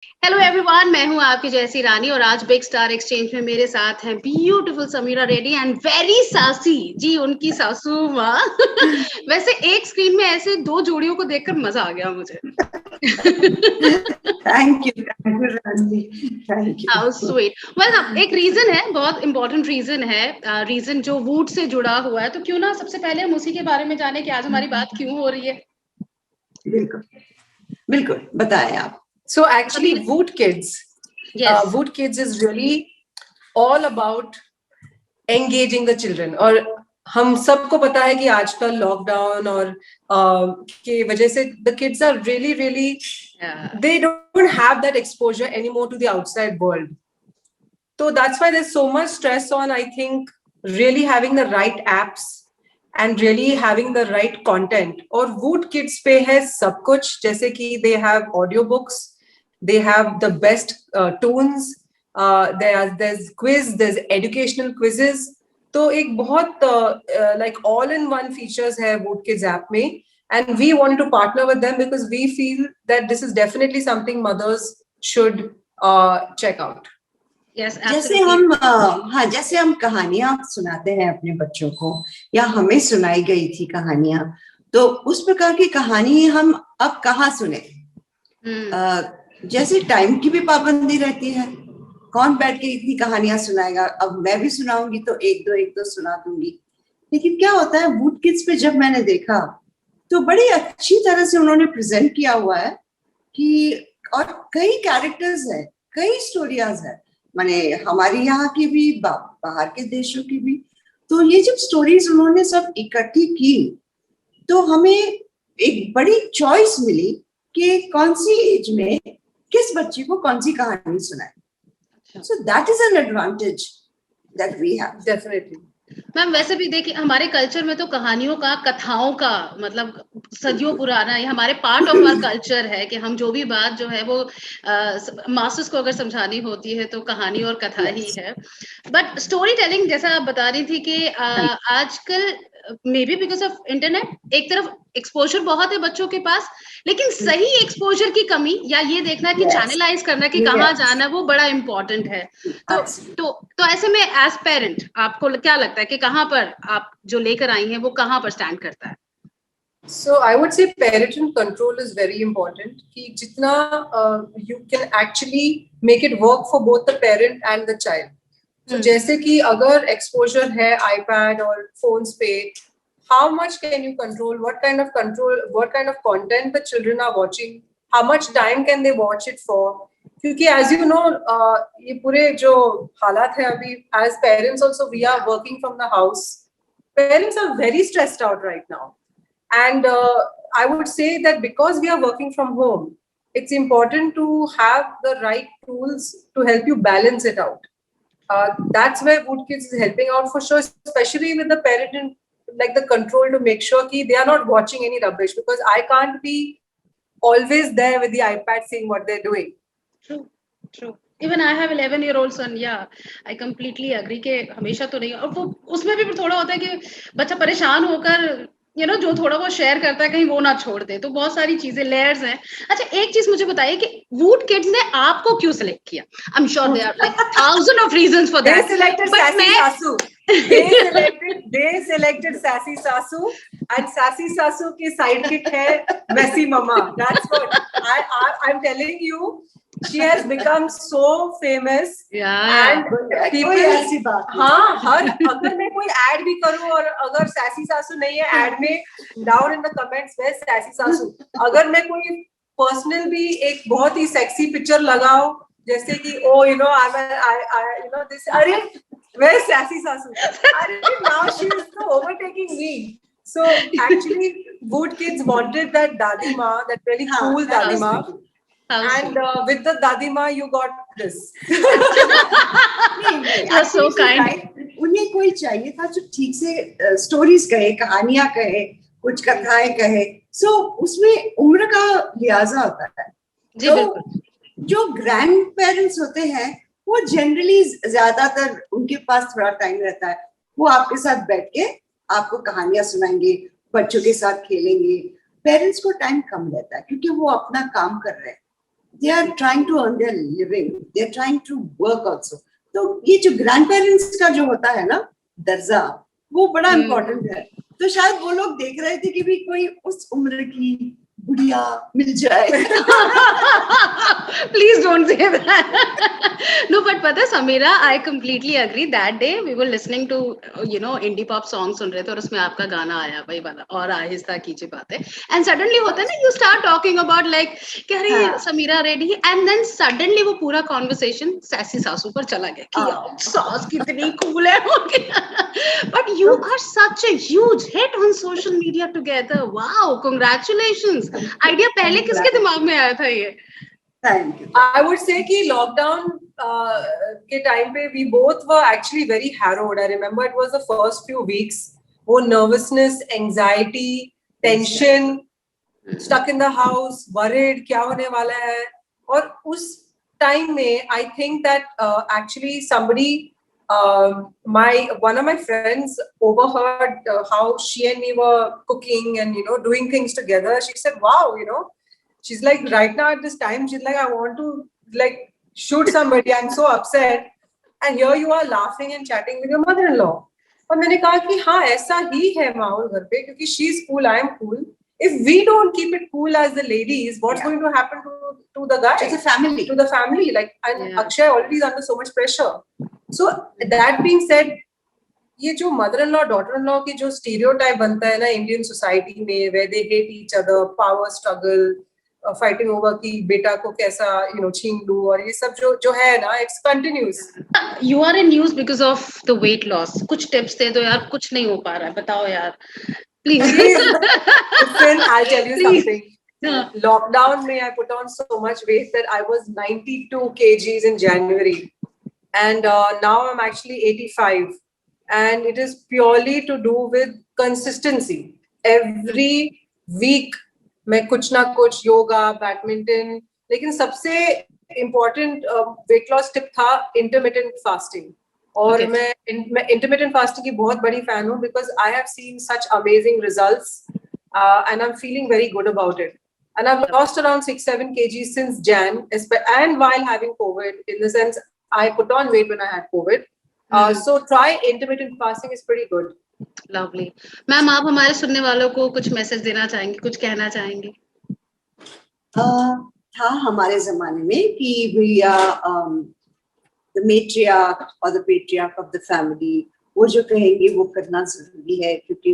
Hello everyone, मैं हूं आपकी जैसी रानी और आज बिग स्टार एक्सचेंज में मेरे साथ हैं beautiful Sameera Reddy and very sassy ji, उनकी सासू माँ। वैसे एक स्क्रीन में ऐसे दो जोड़ियों को देखकर मजा आ गया मुझे। Thank you Rani, thank you. How sweet. Well, एक रीजन है, बहुत इंपॉर्टेंट रीजन है, रीजन जो वुड से जुड़ा हुआ है। तो क्यों ना सबसे पहले हम उसी के बारे में जाने कि आज हमारी बात क्यों हो रही है। बिल्कुल बिल्कुल, बताएं आप। So actually Woot Kids, Woot Kids is really all about engaging the children. और हम सबको पता है कि आजकल लॉकडाउन और के वजह से the kids are really they don't have that exposure anymore to the outside world. So that's why there's so much stress on, I think, really having the right apps and really having the right content. और Woot Kids पे है सब कुछ, जैसे कि they have audiobooks, they have the best tunes, there's quiz, there's educational quizzes. तो एक बहुत like all in one features है Woot Kids app में, and we wanted to partner with them because we feel that this is definitely something mothers should check out. Yes, जैसे हम कहानियां सुनाते हैं अपने बच्चों को, या हमें सुनाई गई थी कहानियां, तो उस प्रकार की कहानी हम अब कहाँ सुने। जैसे टाइम की भी पाबंदी रहती है, कौन बैठ के इतनी कहानियां सुनाएगा। अब मैं भी सुनाऊंगी तो एक दो सुना दूंगी, लेकिन क्या होता है वुड किड्स पे जब मैंने देखा तो बड़ी अच्छी तरह से उन्होंने प्रेजेंट किया हुआ है कि, और कई कैरेक्टर्स है, कई स्टोरीज है, माने हमारी यहाँ की भी, बाहर के देशों की भी। तो ये जब स्टोरीज उन्होंने सब इकट्ठी की तो हमें एक बड़ी चॉइस मिली कि कौन सी एज में किस बच्चे को कौन सी कहानी सुनाए। So that is an advantage that we have. Definitely. Ma'am, वैसे भी देखिए हमारे कल्चर में तो कहानियों का, कथाओं का मतलब सदियों पुराना, ये हमारे पार्ट ऑफ आवर कल्चर है कि हम जो भी बात जो है वो मास्टर्स को अगर समझानी होती है तो कहानी और कथा ही है। बट स्टोरी टेलिंग, जैसा आप बता रही थी कि आजकल may be because of internet एक तरफ एक्सपोजर बहुत है बच्चों के पास, लेकिन सही एक्सपोजर की कमी या ये देखना कि चैनलाइज करना कि कहाँ जाना, वो बड़ा इम्पोर्टेंट है। तो ऐसे में एज पेरेंट आपको क्या लगता है कि कहाँ पर आप जो लेकर आई हैं वो कहाँ पर स्टैंड करता है? So I would say parental control is very important. कि जितना you can actually make it work for both the parent and the child. So जैसे कि अगर exposure है iPad और phones पे, how much can you control? What kind of content the children are watching? How much time can they watch it for? क्योंकि as you know, ये पूरे जो हालात है अभी, as parents also we are working from the house. Parents are very stressed out right now. And I would say that because we are working from home, it's important to have the right tools to help you balance it out. That's where Woot Kids is helping out for sure, especially with the parent, like the control to make sure that they are not watching any rubbish, because I can't be always there with the iPad seeing what they're doing. True. Even I have 11-year-old son. Yeah, I completely agree कि हमेशा तो नहीं, और वो उसमें भी थोड़ा होता है कि बच्चा परेशान होकर जो थोड़ा वो शेयर करता है कहीं वो ना छोड़ दे। तो बहुत सारी चीजें, लेयर्स हैं। अच्छा, एक चीज मुझे बताइए कि वुड किड्स ने आपको क्यों सिलेक्ट किया? I am sure there are like thousand of reasons for that. They selected Sassy Sasu. They selected Sassy Sasu, and Sassy Sasu की sidekick है Messy Mama. That's what I'm telling you. She has become so famous. And people, हाँ, अगर मैं कोई ad भी करूँ और अगर Sassy Sasu नहीं है ad में, down in the comments where's Sassy Sasu. अगर मैं कोई personal भी एक बहुत ही sexy picture लगाऊँ, जैसे कि I this, अरे where's Sassy Sasu? Now she is overtaking me. So actually Woot Kids wanted that Dadi Ma, that really cool Dadi Ma. And with the Dadima, you got this. You're so kind. उन्हें कोई चाहिए था जो ठीक से stories कहे, कहानियां कहे, कुछ कथाएं कहे। सो उसमें उम्र का लिहाजा होता है। तो जो ग्रैंड पेरेंट्स होते हैं वो जनरली ज्यादातर उनके पास थोड़ा टाइम रहता है, वो आपके साथ बैठ के आपको कहानियां सुनाएंगे, बच्चों के साथ खेलेंगे। पेरेंट्स को टाइम कम रहता है क्योंकि वो अपना काम कर रहे हैं। they are trying to earn their living, they are trying to work also. तो ये जो grandparents का जो होता है ना दर्जा, वो बड़ा important है. तो शायद वो लोग देख रहे थे कि भी कोई उस उम्र की बुढ़िया मिल जाए. Please don't say that. No, but पता है Samira, I completely agree. That day we were listening to indie pop songs सुन रहे थे और उसमें आपका गाना आया वही वाला और आहिस्ता कीजिए बातें. And suddenly होता है ना, you start talking about like कि अरे Samira ready, and then suddenly वो पूरा conversation sassy सासू पर चला गया कि यार सास कितनी cool है. But you are such a huge hit on social media together. Wow, congratulations. Idea पहले किसके दिमाग में आया था ये? Thank you. I would say कि lockdown के time पे we both were actually very harrowed. I remember it was the first few weeks. वो nervousness, anxiety, tension, stuck in the house, worried क्या होने वाला है. और उस time में I think that actually somebody one of my friends overheard how she and me were cooking and doing things together. She said, wow, she's like, right now at this time, she's like, I want to like shoot somebody, I'm so upset, and here you are laughing and chatting with your mother-in-law. और मैंने कहा कि हाँ ऐसा ही है माहौल घर पे, क्योंकि she's cool, I am cool. If we don't keep it cool as the ladies, what's going to happen to the guy? To the family. To the family. Like, and Akshay already is under so much pressure. So that being said, ये जो mother-in-law, daughter-in-law की जो stereotype बनता है ना Indian society में, where they hate each other, power struggle, fighting over कि बेटा को कैसा छीन लूं और ये सब जो है ना, it's continuous. You are in news because of the weight loss. कुछ tips दे दो यार, कुछ नहीं हो पा रहा है, बताओ यार. Please. Listen, I'll tell you something. Lockdown में I put on so much weight that I was 92 kgs in January. And now I'm actually 85, and it is purely to do with consistency. Every week, मैं कुछ ना कुछ yoga, badminton. लेकिन सबसे important weight loss tip था intermittent fasting. और मैं intermittent fasting की बहुत बड़ी fan हूँ because I have seen such amazing results, and I'm feeling very good about it. And I've lost around 6-7 kgs since Jan, and while having COVID, in the sense. I put on weight when I had COVID. So try intermittent fasting is pretty good. Lovely. Ma'am आप हमारे सुनने वालों को कुछ message देना चाहेंगे, कुछ कहना चाहेंगे? था हमारे जमाने में कि भैया the matriarch or the patriarch of the family वो जो कहेंगे वो करना जरूरी है, क्योंकि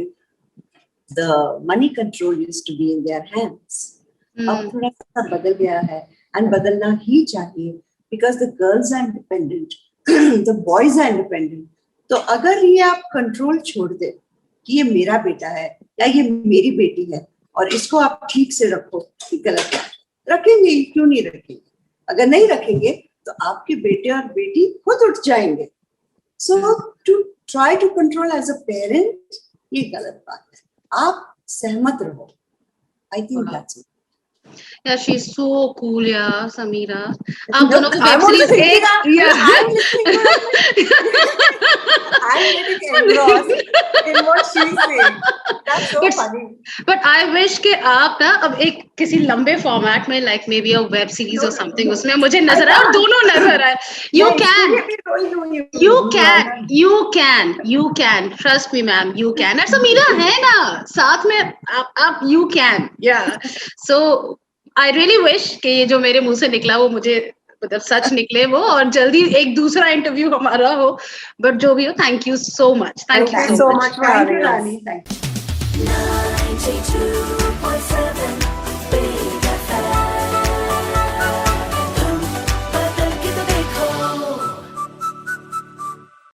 the money control used to be in their hands. अब थोड़ा सा बदल गया है, and बदलना ही चाहिए. Because the girls are independent, the boys are independent. तो अगर ये आप कंट्रोल छोड़ दे कि ये मेरा बेटा है या ये मेरी बेटी है और इसको आप ठीक से रखो, ये गलत है. रखेंगे, क्यों नहीं रखेंगे? अगर नहीं रखेंगे तो आपके बेटे और बेटी खुद उठ जाएंगे. So to try to control as a parent, ये गलत बात है. आप सहमत रहो. I think that's it. Yeah, she's so cool, yeah, Sameera. आप दोनों को web series I'm getting engrossed in what she's saying. That's so funny. But I wish कि आप ना अब एक किसी लंबे format में like maybe a web series or something उसमें मुझे नजर आए और दोनों नजर आए. You can. Trust me, ma'am. You can. और समीरा है ना साथ में आप you can. Yeah. So I really wish कि ये जो मेरे मुंह से निकला वो मुझे मतलब सच निकले वो और जल्दी एक दूसरा इंटरव्यू हमारा हो. बट जो भी हो, thank you so much. Thank you so much for having us. Thank you.